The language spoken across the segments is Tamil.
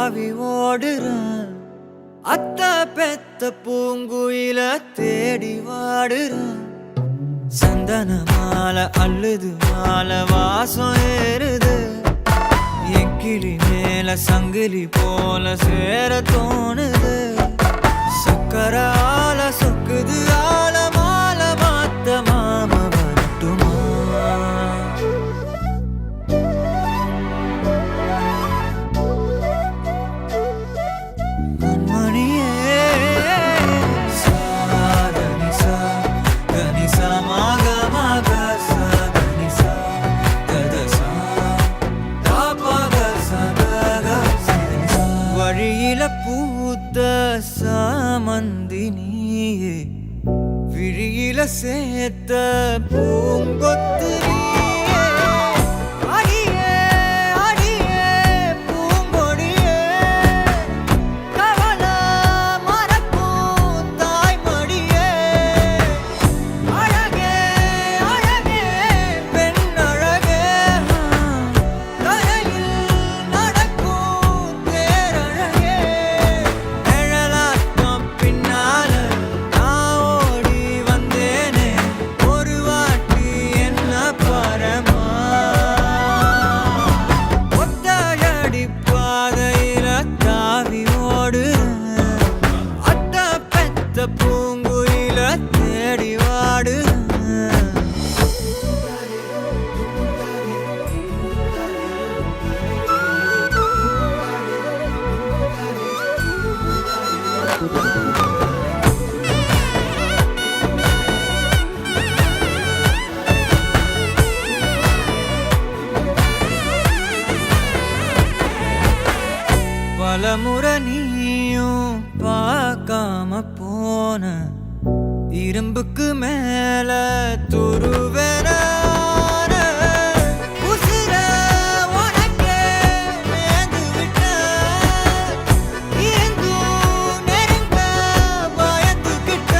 தாவி ஓடுறேன். அத்த பெத்த பூங்குயில தேடி வாடுறேன். சந்தன மாலை அள்ளுது மாலை வாசம் ஏறுது. என் கிளி மேல சங்கிலி போல சேர தோணுது. சக்கர ஆல சொக்குது ஆல மால மாத்த மாம வரட்டுமா? கண்மணியே சாதனிசா கனிசா மாக மாக சாதனிசா கதசா தாபக சதக சிதனிசா. வழியில பூத்த சாமந்தி நீயே, விழியில சேர்த்த பூங்கொத்து நீயே. அடியே அடியே பூங்கொடியே, கவல மறக்கும் தாய்மடியே. அழகே அழகே பெண் அழகே, கரையில் நடக்கும் தேரழகே. நிழலாட்டம் பின்னால நான் ஓடி வந்தேனே, ஒரு வாட்டி என்ன பரமா. ஒத்தையடி பாதையில தாவி ஓடுறேன். அத்த பெத்த பூங்குயில தேடி வாடுறேன். பலமுறை நீயும் பார்க்காம போன, இரும்புக்கு மேல துருவென உசிர உனக்கே மேந்து விட்ட. இருந்தும் நெருங்க பயந்துகிட்ட.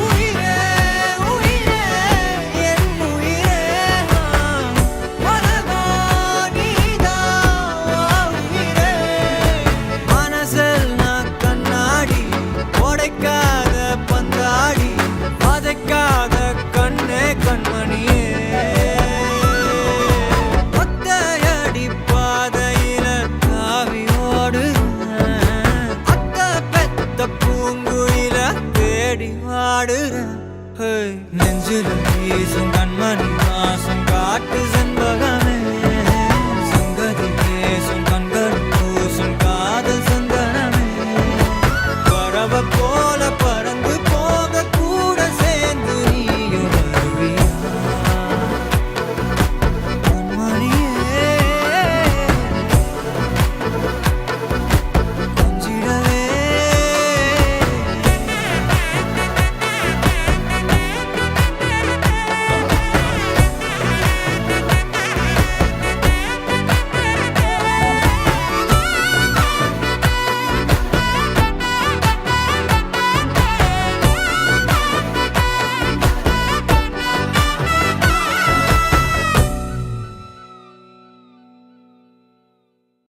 உயிரே உயிரே என் உயிரே, உலகா நீதான் உயிரே. மனசில் நான் கண்ணாடி, உடைக்காத பந்தாடி, வதைக்காத கண்ணே கண்மணியே. ஒத்தையடி பாதையில தாவி ஓடுறேன். அத்த பெத்த பூங்குயில தேடி வாடுறேன். நெஞ்சில வீசும் கண்மணி வாசம் காட்டு செண்பக